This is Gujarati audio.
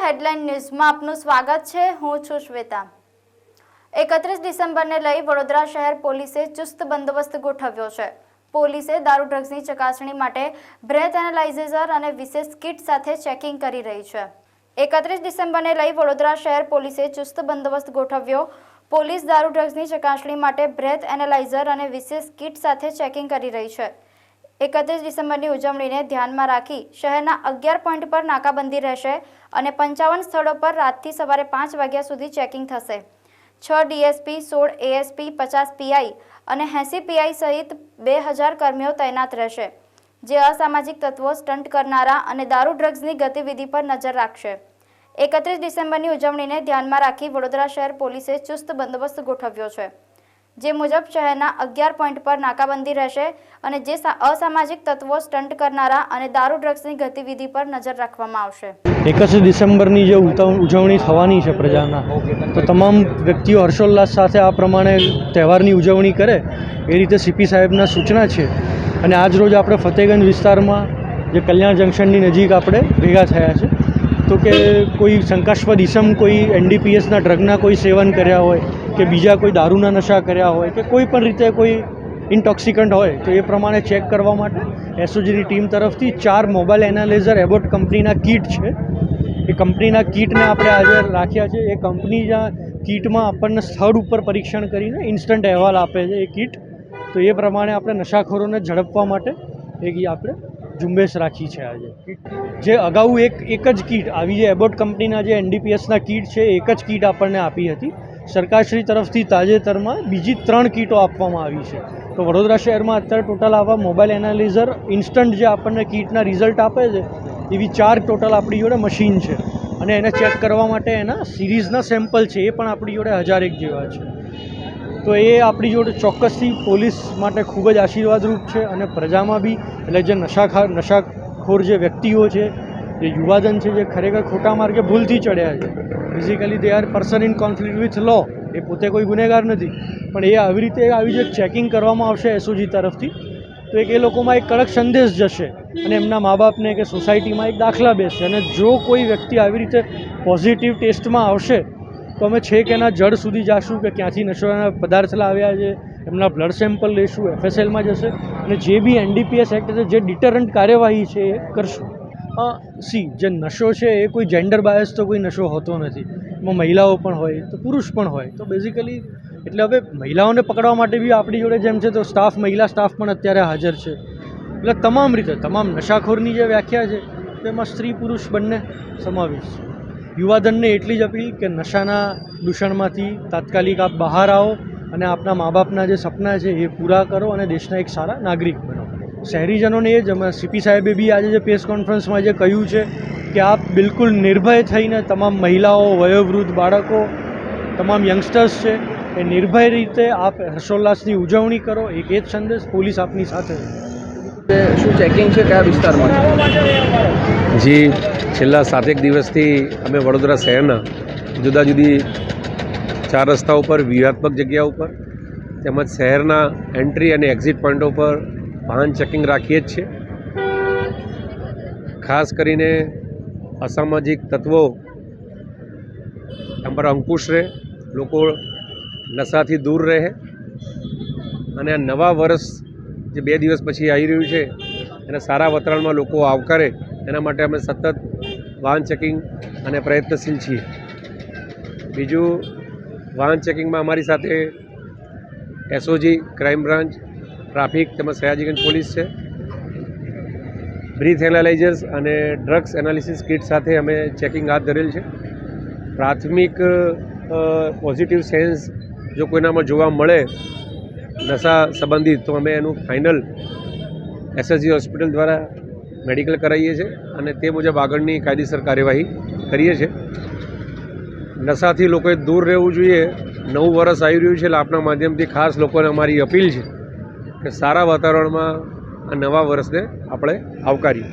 હેડલાઇન ન્યૂઝમાં આપનું સ્વાગત છે। હું છું શ્વેતા। 31 ડિસેમ્બરને લઈ વડોદરા શહેર પોલીસે ચુસ્ત બંદોબસ્ત ગોઠવ્યો છે। પોલીસે દારૂ ડ્રગ્સની ચકાસણી માટે બ્રેથ એનાલાઇઝર અને વિશેષ કિટ સાથે ચેકિંગ કરી રહી છે। 31 ડિસેમ્બરને લઈ વડોદરા શહેર પોલીસે ચુસ્ત બંદોબસ્ત ગોઠવ્યો। પોલીસ દારૂ ડ્રગ્સની ચકાસણી માટે બ્રેથ એનાલાઇઝર અને વિશેષ કિટ સાથે ચેકિંગ કરી રહી છે। 31 ડિસેમ્બરની ઉજવણીને ધ્યાનમાં રાખી શહેરના 11 પોઈન્ટ પર નાકાબંધી રહેશે અને 55 સ્થળો પર રાતથી સવારે 5 વાગ્યા સુધી ચેકિંગ થશે। 6 ડીએસપી, 16 એએસપી, 50 પીઆઈ અને 80 પીઆઈ સહિત 2000 કર્મીઓ તૈનાત રહેશે, જે અસામાજિક તત્વો, સ્ટન્ટ કરનારા અને દારૂ ડ્રગ્સની ગતિવિધિ પર નજર રાખશે। 31 ડિસેમ્બરની ઉજવણીને ધ્યાનમાં રાખી વડોદરા શહેર પોલીસે ચુસ્ત બંદોબસ્ત ગોઠવ્યો છે, જે મુજબ શહેરના 11 પોઈન્ટ પર નાકાબંધી રહેશે અને જે અસામાજિક તત્વો, સ્ટન્ટ કરનારા અને દારૂ ડ્રગ્સની ગતિવિધિ પર નજર રાખવામાં આવશે। 31 ડિસેમ્બરની જે ઉજવણી થવાની છે પ્રજાના, તો તમામ વ્યક્તિઓ હર્ષોલ્લાસ સાથે આ પ્રમાણે તહેવારની ઉજવણી કરે એ રીતે સીપી સાહેબના સૂચના છે। અને આજ રોજ આપણે ફતેગંજ વિસ્તારમાં જે કલ્યાણ જંકશનની નજીક આપણે ભેગા થયા છે, તો કે કોઈ શંકાસ્પદ ઇસમ કોઈ એનડીપીએસના ડ્રગના કોઈ સેવન કર્યા હોય કે બીજા કોઈ દારૂના નશા કર્યા હોય કે કોઈ પણ રીતે કોઈ ઇન્ટોક્સિકન્ટ હોય તો એ પ્રમાણે ચેક કરવા માટે એસઓજીની ટીમ તરફથી 4 મોબાઈલ એનાલાઇઝર એબોટ કંપનીના કીટ છે। એ કંપનીના કીટને આપણે આજે રાખ્યા છે। એ કંપનીના કીટમાં આપણને સ્થળ ઉપર પરીક્ષણ કરીને ઇન્સ્ટન્ટ અહેવાલ આપે છે એ કીટ। તો એ પ્રમાણે આપણે નશાખોરોને ઝડપવા માટે આપણે ઝુંબેશ રાખી છે આજે। જે અગાઉ એક જ કીટ આવી, જે એબોટ કંપનીના જે એનડીપીએસના કીટ છે એક જ કીટ આપણને આપી હતી। સરકારશ્રી તરફથી તાજેતરમાં બીજી 3 કીટો આપવામાં આવી છે। તો વડોદરા શહેરમાં અત્યારે ટોટલ આવા મોબાઈલ એનાલાઇઝર ઇન્સ્ટન્ટ જે આપણને કીટના રિઝલ્ટ આપે છે એવી 4 ટોટલ આપણી જોડે મશીન છે। અને એને ચેક કરવા માટે એના સિરીઝના સેમ્પલ છે, એ પણ આપણી જોડે 1001 જેવા છે। તો એ આપણી જોડે ચોક્કસથી પોલીસ માટે ખૂબ જ આશીર્વાદરૂપ છે અને પ્રજામાં બી, એટલે જે નશાખોર જે વ્યક્તિઓ છે, જે યુવાધન છે, જે ખરેખર ખોટા માર્ગે ભૂલથી ચડ્યા છે, basically they are person in conflict with law, એ પોતે કોઈ ગુનેગાર નથી, પણ એ આવી રીતે આવી જે ચેકિંગ કરવામાં આવશે એસઓજી તરફથી, તો એ લોકોમાં એક કડક સંદેશ જશે અને એમના મા બાપને કે સોસાયટીમાં એક દાખલા બેસશે। અને જો કોઈ વ્યક્તિ આવી રીતે પોઝિટિવ ટેસ્ટમાં આવશે તો અમે છેક એના જડ સુધી જાશું કે ક્યાંથી નશાના પદાર્થ લાવ્યા છે, એમના બ્લડ સેમ્પલ લઈશું, એફએસએલમાં જશે અને જે બી એનડીપીએસ એક્ટ છે, જે ડિટરન્ટ કાર્યવાહી છે એ કરશું। જે નશો છે એ કોઈ જેન્ડર બાયસ તો કોઈ નશો હોતો નથી, એમાં મહિલાઓ પણ હોય તો પુરુષ પણ હોય। તો બેઝિકલી એટલે હવે મહિલાઓને પકડવા માટે બી આપણી જોડે જેમ છે તો મહિલા સ્ટાફ પણ અત્યારે હાજર છે। એટલે તમામ રીતે તમામ નશાખોરની જે વ્યાખ્યા છે તેમાં સ્ત્રી પુરુષ બંને સમાવેશ છે। યુવાધનને એટલી જ અપીલ કે નશાના દૂષણમાંથી તાત્કાલિક આપ બહાર આવો અને આપના મા બાપના જે સપના છે એ પૂરા કરો અને દેશના એક સારા નાગરિક બનો। શહેરીજનોને એ જ સીપી સાહેબે બી આજે જે પ્રેસ કોન્ફરન્સમાં જે કહ્યું છે કે આપ બિલકુલ નિર્ભય થઈને તમામ મહિલાઓ, વયોવૃદ્ધ, બાળકો, તમામ યંગસ્ટર્સ છે એ નિર્ભય રીતે આપ હર્ષોલ્લાસની ઉજવણી કરો, એક એ જ સંદેશ પોલીસ આપની સાથે છે। શું ચેકિંગ છે, કયા વિસ્તારમાં? જી, છેલ્લા 7 દિવસથી અમે વડોદરા શહેરના જુદા જુદી 4 રસ્તા ઉપર, વ્યૂહાત્મક જગ્યા ઉપર તેમજ શહેરના એન્ટ્રી અને એક્ઝિટ પોઈન્ટો પર વાહન ચેકિંગ રાખીએ જ છે। ખાસ કરીને અસામાજિક તત્વો એમ પર અંકુશ રહે, લોકો નશાથી દૂર રહે અને નવા વર્ષ જે 2 દિવસ પછી આવી રહ્યું છે એને સારા વાતાવરણમાં લોકો આવકારે એના માટે અમે સતત વાહન ચેકિંગ અને પ્રયત્નશીલ છીએ। બીજું, વાહન ચેકિંગમાં અમારી સાથે એસઓજી, ક્રાઇમ બ્રાન્ચ, ટ્રાફિક તેમજ સયાજીગંજ પોલીસ છે। બ્રીથ એનાલાઇઝર્સ અને ડ્રગ્સ એનાલિસિસ કિટ સાથે અમે ચેકિંગ હાથ ધરેલ છે। પ્રાથમિક પોઝિટિવ સેન્સ જો કોઈનામાં જોવા મળે નશા સંબંધિત તો અમે એનું ફાઇનલ એસએસજી હોસ્પિટલ દ્વારા મેડિકલ કરાવીએ છીએ અને તે મુજબ આગળની કાયદેસર કાર્યવાહી કરીએ છીએ। નશાથી લોકોએ દૂર રહેવું જોઈએ। નવું વર્ષ આવી રહ્યું છે એટલે આપણા માધ્યમથી ખાસ લોકોને અમારી અપીલ છે કે સારા વાતાવરણમાં આ નવા વર્ષને આપણે આવકારીએ।